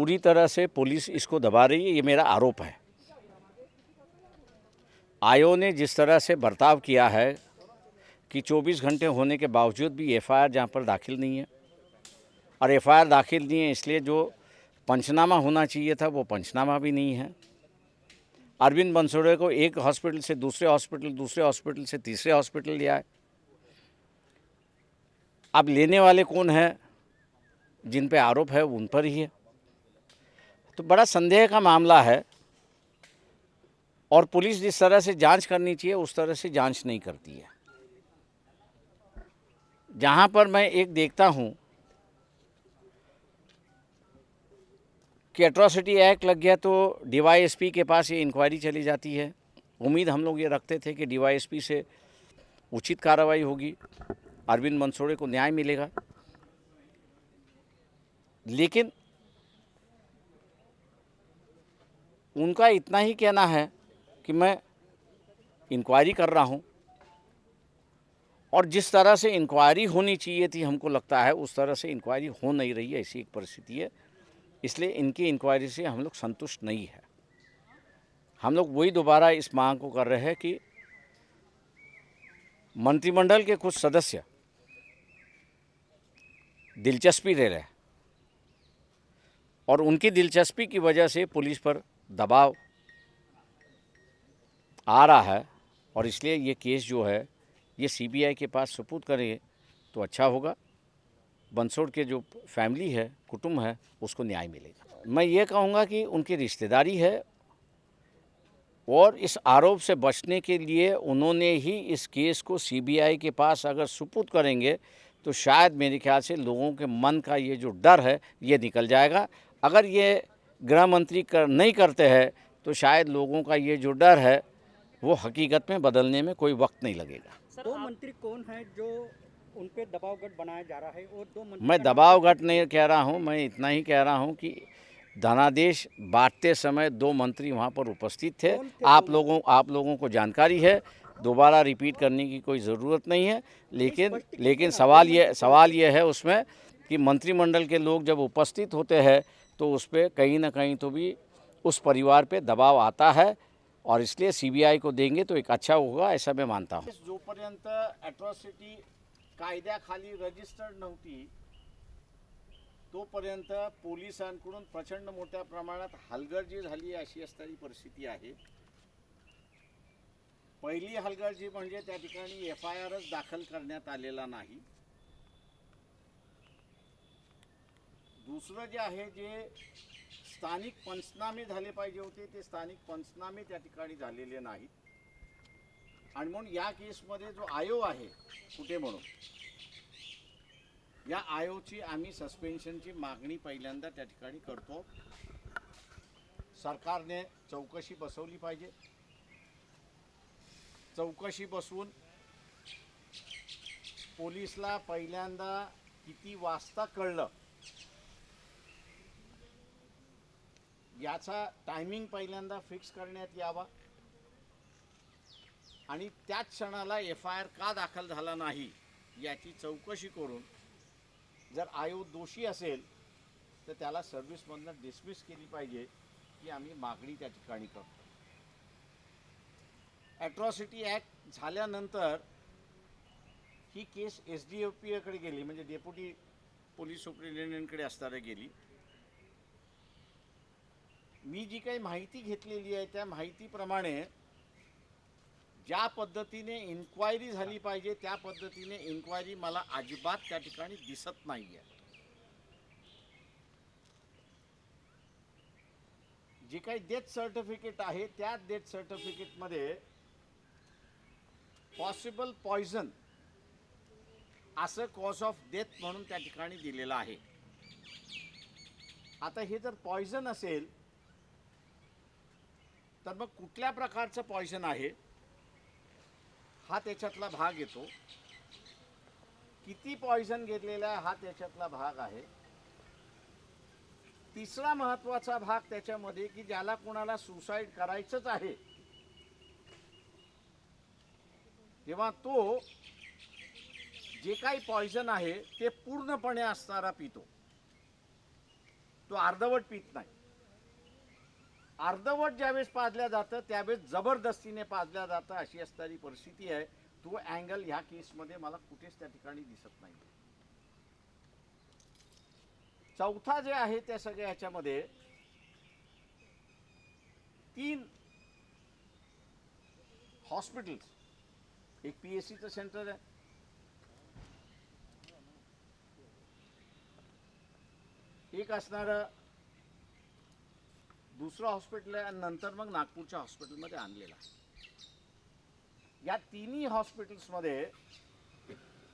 पूरी तरह से पुलिस इसको दबा रही है, ये मेरा आरोप है। आयोग ने जिस तरह से बर्ताव किया है कि 24 घंटे होने के बावजूद भी एफआईआर जहाँ पर दाखिल नहीं है, और एफआईआर दाखिल नहीं है इसलिए जो पंचनामा होना चाहिए था वो पंचनामा भी नहीं है। अरविंद बनसोड़े को एक हॉस्पिटल से दूसरे हॉस्पिटल, दूसरे हॉस्पिटल से तीसरे हॉस्पिटल लिया है। अब लेने वाले कौन है, जिन पे आरोप है उन पर ही है, तो बड़ा संदेह का मामला है। और पुलिस जिस तरह से जांच करनी चाहिए उस तरह से जांच नहीं करती है। जहां पर मैं एक देखता हूं कि एट्रॉसिटी एक्ट लग गया तो डीवाईएसपी के पास ये इंक्वायरी चली जाती है। उम्मीद हम लोग ये रखते थे कि डीवाईएसपी से उचित कार्रवाई होगी, अरविंद बनसोड़े को न्याय मिलेगा, लेकिन उनका इतना ही कहना है कि मैं इंक्वायरी कर रहा हूं, और जिस तरह से इंक्वायरी होनी चाहिए थी हमको लगता है उस तरह से इंक्वायरी हो नहीं रही है। ऐसी एक परिस्थिति है, इसलिए इनकी इंक्वायरी से हम लोग संतुष्ट नहीं है। हम लोग वही दोबारा इस मांग को कर रहे हैं कि मंत्रिमंडल के कुछ सदस्य दिलचस्पी ले रहे हैं और उनकी दिलचस्पी की वजह से पुलिस पर दबाव आ रहा है, और इसलिए ये केस जो है ये सीबीआई के पास सुपुर्द करें तो अच्छा होगा। बंसोड़ के जो फैमिली है, कुटुंब है, उसको न्याय मिलेगा। मैं ये कहूँगा कि उनकी रिश्तेदारी है और इस आरोप से बचने के लिए उन्होंने ही इस केस को सीबीआई के पास अगर सुपुर्द करेंगे तो शायद मेरे ख्याल से लोगों के मन का ये जो डर है ये निकल जाएगा। अगर ये गृह मंत्री नहीं करते हैं तो शायद लोगों का ये जो डर है वो हकीकत में बदलने में कोई वक्त नहीं लगेगा। दो मंत्री कौन है जो उन पे दबाव गढ़ बनाया जा रहा है? और दो मंत्री मैं दबाव गढ़ नहीं कह रहा हूँ, मैं इतना ही कह रहा हूँ कि धनादेश बांटते समय दो मंत्री वहाँ पर उपस्थित थे। आप लोगों को जानकारी है, दोबारा रिपीट करने की कोई ज़रूरत नहीं है। लेकिन सवाल ये है उसमें कि मंत्रिमंडल के लोग जब उपस्थित होते हैं तो उस पर कहीं ना कहीं तो भी उस परिवार पे दबाव आता है, और इसलिए सीबीआई को देंगे तो एक अच्छा होगा, ऐसा मैं मानता हूँ। जोपर्यंत अॅट्रॉसिटी कायद्याखाली रजिस्टर्ड नव्हती तोपर्यंत पोलिसांकडून प्रचंड मोठ्या प्रमाणात हलगर्जी झाली अशी असणारी परिस्थिती आहे। पहिली हलगर्जी म्हणजे त्या ठिकाणी एफआयआरच दाखल करण्यात आलेला नाही। दुसरं जे आहे, जे स्थानिक पंचनामे झाले पाहिजे होते ते स्थानिक पंचनामे त्या ठिकाणी झालेले नाहीत, आणि म्हणून या केसमध्ये जो आयोग आहे कुठे म्हणून या आयोगची आम्ही सस्पेन्शनची मागणी पहिल्यांदा त्या ठिकाणी करतो। सरकारने चौकशी बसवली पाहिजे, चौकशी बसवून पोलिसला पहिल्यांदा किती वाजता कळलं याचा टायमिंग पहिल्यांदा फिक्स करण्यात यावा, आणि त्याच क्षणाला एफआयआर का दाखल झाला नाही याची चौकशी करून जर आयोग दोषी असेल तर त्याला सर्व्हिसमधून डिसमिस केली पाहिजे, ही आम्ही मागणी त्या ठिकाणी करतो। अॅट्रॉसिटी ॲक्ट झाल्यानंतर ही केस एसडीओपीकडे गेली, म्हणजे डेप्युटी पोलीस सुप्रिंटेंडेंटकडे असताना गेली। मी जी काही माहिती घेतलेली आहे त्या माहितीप्रमाणे ज्या पद्धतीने इन्क्वायरी झाली पाहिजे त्या पद्धतीने इन्क्वायरी मला अजिबात त्या ठिकाणी दिसत नाहीये। जे काही डेथ सर्टिफिकेट आहे त्या डेथ सर्टिफिकेटमध्ये पॉसिबल पॉइजन असं कॉज ऑफ डेथ म्हणून त्या ठिकाणी दिलेलं आहे। आता हे जर पॉइजन असेल तर मग कुठल्या प्रकारचं पॉइजन आहे हा त्याच्यातला भाग येतो, किती पॉइजन घेतलेला हा त्याच्यातला भाग आहे। तिसरा महत्त्वाचा भाग त्याच्यामध्ये की ज्याला कोणाला सुसाईड करायचंच आहे तेव्हा तो जे काही पॉइजन आहे ते पूर्णपणे असणारा पितो। तो अर्धवट पित नाही. अर्धवट ज्यावेळेस पाजल्या जातं त्यावेळेस जबरदस्तीने पाजल्या जातं अशी असणारी परिस्थिती आहे. तो अँगल ह्या केसमध्ये मला कुठेच त्या ठिकाणी दिसत नाही. चौथा जे आहे त्या सगळ्या ह्याच्यामध्ये 3 हॉस्पिटल्स, एक PSCचं सेंटर आहे, एक असणारं दुसरं हॉस्पिटल आहे आणि नंतर मग नागपूरच्या हॉस्पिटलमध्ये आणलेलं आहे. या तिन्ही हॉस्पिटल्समध्ये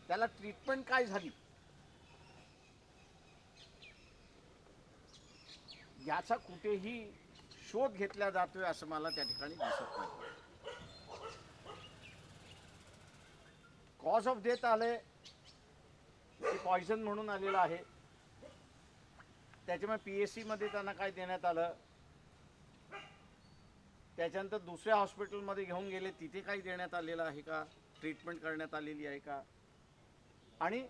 त्याला ट्रीटमेंट काय झाली याचा कुठेही शोध घेतला जातोय असं मला त्या ठिकाणी दिसत नाही. कॉज ऑफ डेथ आले ते पॉयझन म्हणून आलेलं आहे. त्याच्यामुळे PSC मध्ये त्यांना काय देण्यात आलं, त्याच्यानंतर दुसऱ्या हॉस्पिटलमध्ये घेऊन गेले, तिथे काही देण्यात आलेलं आहे का, ट्रीटमेंट करण्यात आलेली आहे का, आणि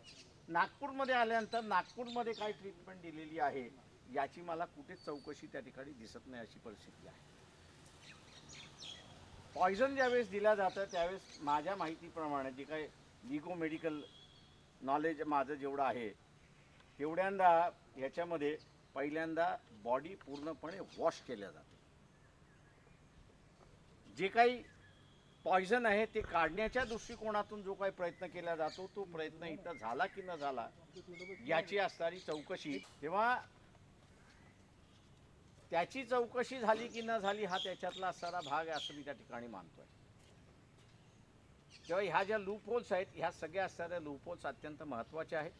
नागपूरमध्ये आल्यानंतर नागपूरमध्ये काय ट्रीटमेंट दिलेली आहे याची मला कुठेच चौकशी त्या ठिकाणी दिसत नाही अशी परिस्थिती आहे. पॉयझन ज्यावेळेस दिलं जातं त्यावेळेस माझ्या माहितीप्रमाणे जे काही लिगो मेडिकल नॉलेज माझं जेवढं आहे तेवढ्यांदा ह्याच्यामध्ये पहिल्यांदा बॉडी पूर्णपणे वॉश केल्या जाते. जे काही पॉयझन आहे ते काढण्याच्या दृष्टिकोनातून जो काही प्रयत्न केला जातो तो प्रयत्न इथं झाला की न झाला याची असणारी चौकशी, तेव्हा त्याची चौकशी झाली की न झाली हा त्याच्यातला असणारा भाग आहे असं मी त्या ठिकाणी मानतोय. तेव्हा ह्या ज्या लूप होल्स आहेत ह्या सगळ्या असणाऱ्या लूप होल्स अत्यंत महत्त्वाच्या आहेत.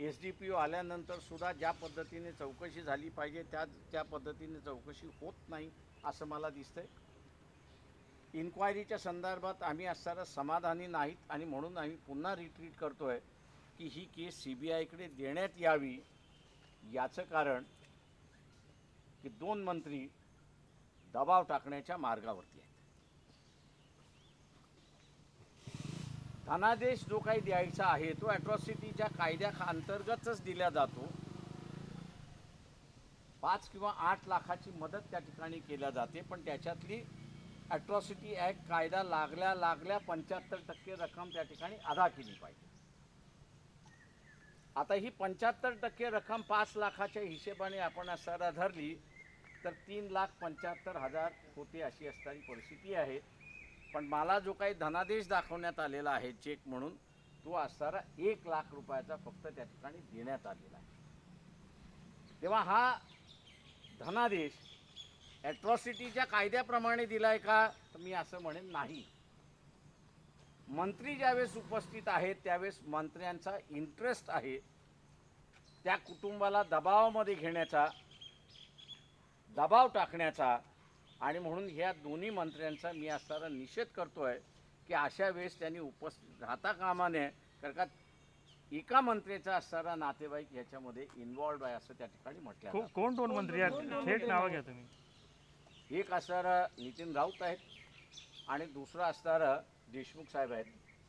SDPO आल्यानंतर सुद्धा ज्या पद्धतीने चौकशी झाली पाहिजे त्या पद्धतीने चौकशी होत नाही असं मला दिसतंय. इन्क्वायरीच्या संदर्भात आम्ही असणारा समाधानी नाहीत आणि म्हणून आम्ही पुन्हा रिट्रीट करतोय की ही केस CBIकडे देण्यात यावी. याचं कारण की 2 मंत्री दबाव टाकण्याच्या मार्गावरती आहेत. धनादेश जो काही द्यायचा आहे तो अॅट्रॉसिटीच्या कायद्या अंतर्गतच दिला जातो. 5 किंवा 8 लाखाची मदत त्या ठिकाणी केल्या जाते, पण त्याच्यातली अॅट्रॉसिटी ॲक्ट कायदा लागल्या 75% रक्कम त्या ठिकाणी अदा केली पाहिजे. आता ही 75% रक्कम 5 लाखाच्या हिशेबाने आपण असताना धरली तर 3,75,000 होते अशी असणारी परिस्थिती आहे. पण मला जो काही धनादेश दाखवण्यात आलेला आहे चेक म्हणून तो असणारा 1 लाख रुपयाचा फक्त त्या ठिकाणी देण्यात आलेला आहे. तेव्हा हा धनादेश ॲट्रॉसिटीच्या कायद्याप्रमाणे दिलाय का तर मी असं म्हणेन नाही. मंत्री ज्यावेळेस उपस्थित आहेत त्यावेळेस मंत्र्यांचा इंटरेस्ट आहे त्या कुटुंबाला दबावामध्ये घेण्याचा, दबाव टाकण्याचा, आणि म्हणून ह्या दोन्ही मंत्र्यांचा मी असणारा निषेध करतोय की अशा वेळेस त्यांनी उपस्थित राहता कामा नये. कारण का एका मंत्र्याचा असणारा नातेवाईक याच्यामध्ये इन्व्हॉल्व आहे असं त्या ठिकाणी म्हटलं आहे. कोण 2 मंत्री आहेत? थेट नावं घ्या तुम्ही. एक असणारा नितीन राऊत आहेत आणि दुसरा असणारा देशमुख साहेब आहेत.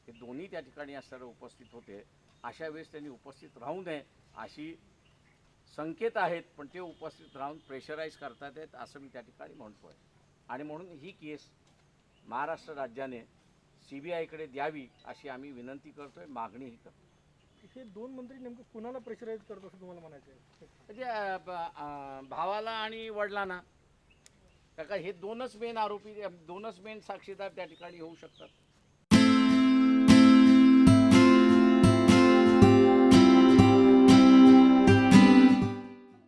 हे दोन्ही त्या ठिकाणी असणारे उपस्थित होते. अशा वेळेस त्यांनी उपस्थित राहू नये अशी संकेत आहेत, पण ते उपस्थित राहून प्रेशराईज करतात आहेत असं मी त्या ठिकाणी म्हणतो आहे. आणि म्हणून ही केस महाराष्ट्र राज्याने CBIकडे द्यावी अशी आम्ही विनंती करतोय, मागणीही करतो. हे 2 मंत्री नेमकं कुणाला प्रेशराईज करत असं तुम्हाला म्हणायचं आहे? म्हणजे भावाला आणि वडिलांना, कारण हे 2च मेन आरोपी, 2च मेन साक्षीदार त्या ठिकाणी होऊ शकतात.